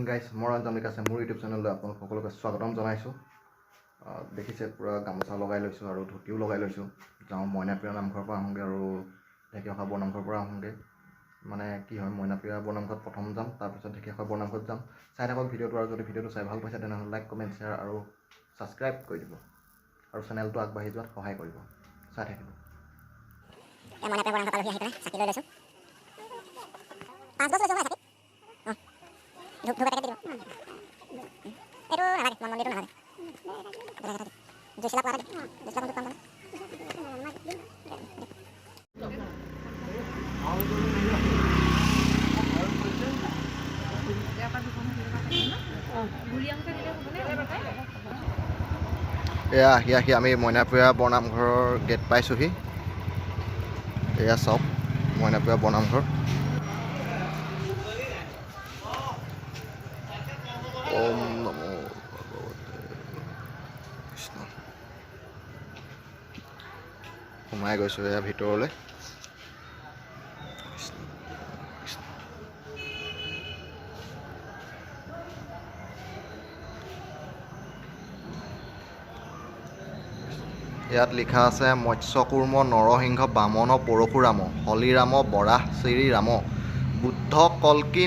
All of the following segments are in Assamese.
গাইজ মই ৰঞ্জন আছে মোৰ ইউটিউব চেনেললৈ আপোনালোক সকলোকে স্বাগতম জনাইছোঁ। দেখিছে পূৰা গামোচা লগাই লৈছোঁ আৰু ধুতিও লগাই লৈছোঁ। যাওঁ মইনাপ্ৰিয়া নামঘৰৰ পৰা আহোঁগৈ আৰু ঢেকীয়াখোৱা বৰনামঘৰৰ পৰা আহোঁগৈ। মানে কি হয়, মইনাপ্ৰিয়া বৰনামঘৰত প্ৰথম যাম, তাৰপিছত ঢেকীয়াখোৱা বৰনামঘৰত যাম। চাই থাকক ভিডিঅ'টো, আৰু যদি ভিডিঅ'টো চাই ভাল পাইছে তেনেহ'লে লাইক, কমেণ্ট, শ্বেয়াৰ আৰু ছাবস্ক্ৰাইব কৰি দিব আৰু চেনেলটো আগবাঢ়ি যোৱাত সহায় কৰিব। চাই থাকিব। মইনাপ্ৰিয়া বৰনামঘৰ পালোহি, আহি পেলাই চাকি লৈ লৈছোঁ। 5 গছ লৈছোঁ চাকি। ধূপ এটাকে দিব। এইটো নালাগে, মন মন্দিৰটো নালাগে। জুইশলা পোৱা এটা জুইশলা কোনটো পাম মানে? এয়া আহি আমি মইনাপ্ৰিয়া বৰনামঘৰৰ গেট পাইছোঁহি। এয়া চাওক মইনাপ্ৰিয়া বৰনামঘৰ। ওম নমো ভগৱতে কৃষ্ণ। সোমাই গৈছোঁ এয়া ভিতৰলৈ। ইয়াত লিখা আছে মৎস্যকূৰ্ম নৰসিংহ বামন পৰশুৰাম হলিৰাম বৰাহ শ্ৰীৰাম বুদ্ধ কল্কি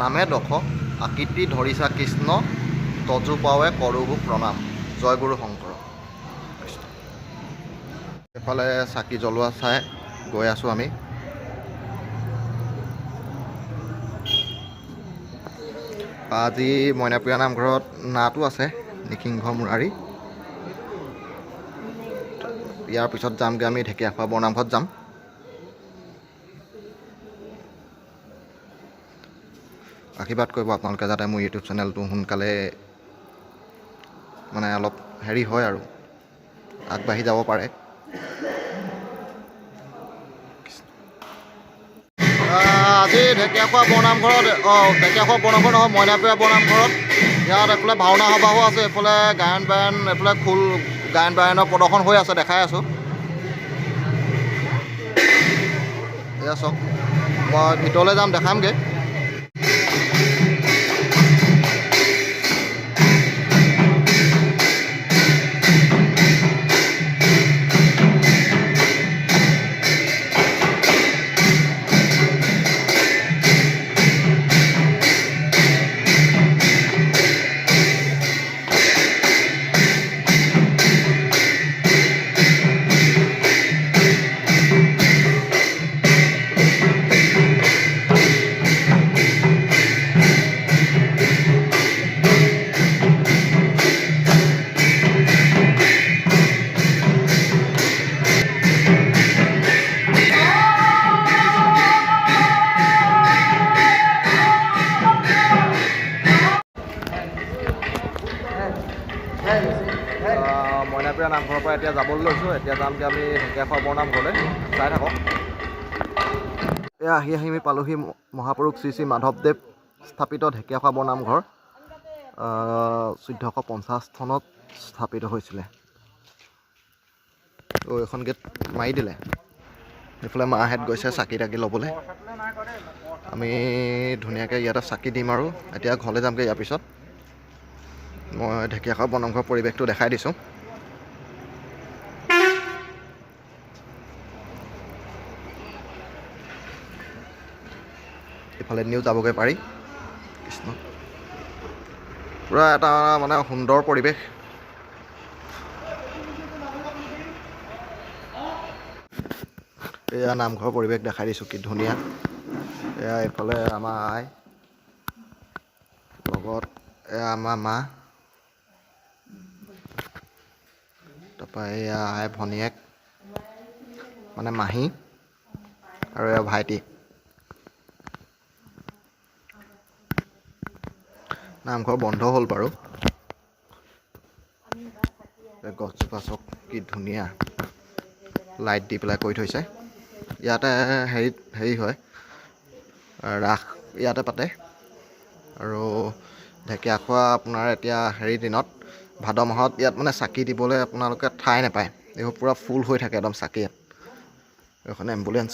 নামেদখ আকৃতি ধৰিছা কৃষ্ণ তজু পাৱে কৰোহো প্ৰণাম। জয় গুৰু শংকৰ। এফালে চাকি জ্বলোৱা চাই গৈ আছোঁ আমি। আজি মইনাপ্ৰিয়া নামঘৰত নাটো আছে, নিসিংহ মুৰাৰী। ইয়াৰ পিছত যামগৈ আমি ঢেকীয়াখোৱা বৰনামঘৰত যাম। আশীৰ্বাদ কৰিব আপোনালোকে যাতে মোৰ ইউটিউব চেনেলটো সোনকালে মানে অলপ হেৰি হয় আৰু আগবাঢ়ি যাব পাৰে। আজি ঢেকীয়াখোৱা বৰনামঘৰত ঢেকীয়াখোৱা বৰনামঘৰ নহয়, মইনাপ্ৰিয়া বৰনামঘৰত ইয়াত এইফালে ভাওনা সবাহো আছে, এইফালে গায়ন বায়ন, এইফালে খোল গায়ন বায়নৰ প্ৰদৰ্শন হৈ আছে, দেখাই আছোঁ। এয়া চাওক, মই ভিতৰলৈ যাম, দেখামগৈ। মইনাপ্ৰিয়া নামঘৰৰ পৰা এতিয়া যাবলৈ লৈছোঁ। এতিয়া যামগৈ আমি ঢেকীয়াখোৱা বৰনামঘৰলৈ, চাই থাকক। এয়া আহি আমি পালোহি মহাপুৰুষ শ্ৰী শ্ৰী মাধৱদেৱ স্থাপিত ঢেকীয়াখোৱা বৰনামঘৰ। 1450 চনত স্থাপিত হৈছিলে। এইখন গেট মাৰি দিলে। এইফালে মাহঁত গৈছে চাকি তাকি ল'বলৈ। আমি ধুনীয়াকৈ ইয়াতে চাকি দিম আৰু এতিয়া ঘৰলৈ যামগৈ। ইয়াৰ পিছত মই ঢেকীয়াখোৱা বৰনামঘৰৰ পৰিৱেশটো দেখাই দিছোঁ। ইফালে নিও যাবগৈ পাৰি। কৃষ্ণ, পূৰা এটা মানে সুন্দৰ পৰিৱেশ। এয়া নামঘৰৰ পৰিৱেশ দেখাই দিছোঁ, কি ধুনীয়া। এয়া এইফালে আমাৰ আই, লগত এয়া আমাৰ মা, তাৰপৰা এয়া আই ভনীয়েক মানে মাহী, আৰু এয়া ভাইটি। নামঘৰ বন্ধ হ'ল বাৰু। গছজোপা চাওক কি ধুনীয়া, লাইট দি পেলাই কৰি থৈছে। ইয়াতে হেৰি হয়, ৰাস ইয়াতে পাতে। আৰু ঢেকীয়াখোৱা আপোনাৰ এতিয়া হেৰি দিনত ভাদ মাহত ইয়াত মানে চাকি দিবলৈ আপোনালোকে ঠাই নাপায়। এইবোৰ পূৰা ফুল হৈ থাকে একদম চাকি। এখন এম্বুলেঞ্চ।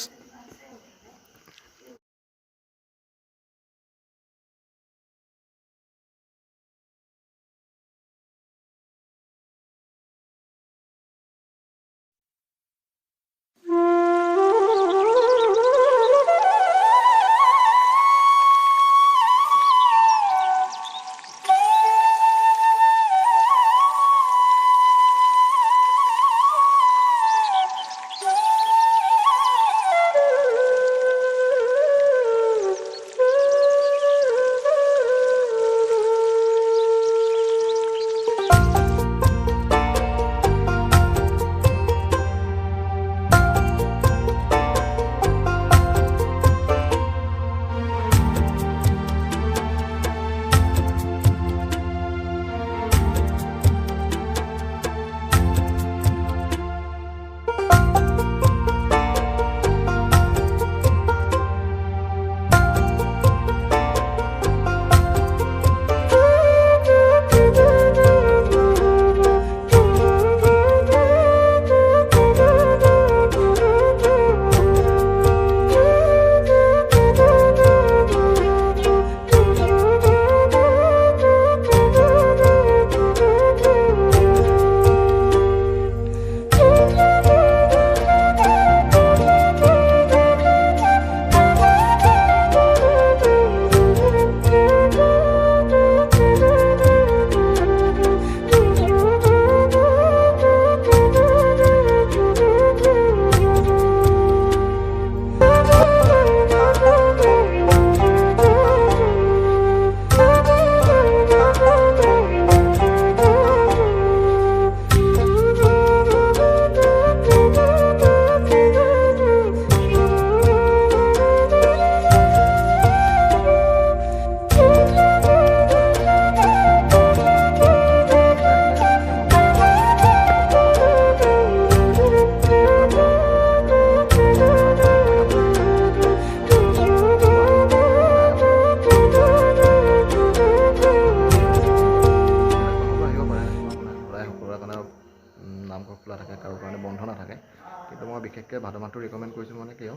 বিশেষকৈ ভাদ মাহটো ৰিকমেণ্ড কৰিছোঁ মানে কিয়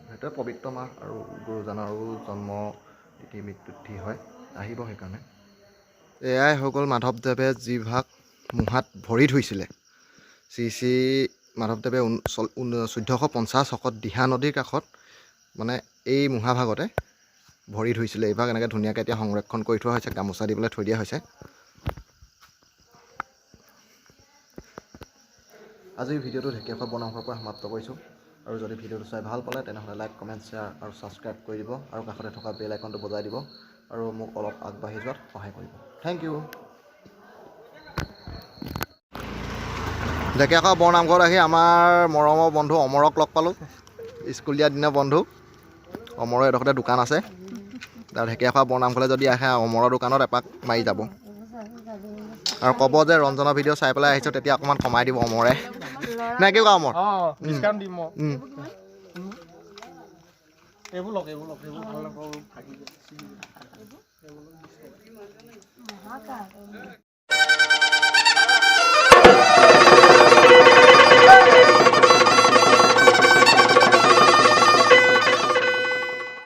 সেইটোৱে পবিত্ৰ মাহ আৰু গুৰুজনৰো জন্ম তিথি মৃত্যু তিথি হয় আহিব সেইকাৰণে এয়াই হৈ গ'ল মাধৱদেৱে যিভাগ মুহাত ভৰি ধুইছিলে শ্ৰী শ্ৰী মাধৱদেৱে 1450 শকত দিহা নদীৰ কাষত মানে এই মুহাভাগতে ভৰি ধুইছিলে এইভাগ এনেকৈ ধুনীয়াকৈ এতিয়া সংৰক্ষণ কৰি থোৱা হৈছে গামোচা দি পেলাই থৈ দিয়া হৈছে আজিৰ ভিডিঅ'টো ঢেকীয়াখোৱা বৰনামঘৰৰ পৰা সমাপ্ত কৰিছোঁ আৰু যদি ভিডিঅ'টো চাই ভাল পালে তেনেহ'লে লাইক কমেণ্ট শ্বেয়াৰ আৰু ছাবস্ক্ৰাইব কৰি দিব আৰু কাষতে থকা বেল আইকনটো বজাই দিব আৰু মোক অলপ আগবাঢ়ি যোৱাত সহায় কৰিব থেংক ইউ ঢেকীয়াখোৱা বৰনামঘৰত আহি আমাৰ মৰমৰ বন্ধু অমৰক লগ পালোঁ স্কুলীয়া দিনৰ বন্ধু অমৰৰ এডোখৰতে দোকান আছে তাৰ ঢেকীয়াখোৱা বৰনামঘৰলৈ যদি আহে অমৰৰ দোকানত এপাক মাৰি যাব আৰু ক'ব যে ৰঞ্জনৰ ভিডিঅ' চাই পেলাই আহিছোঁ তেতিয়া অকণমান কমাই দিব অমৰে নাই কি কোৱা অমৰ ডিছকাউণ্ট দিম এইবোৰ লওক ভাল নাপাওঁ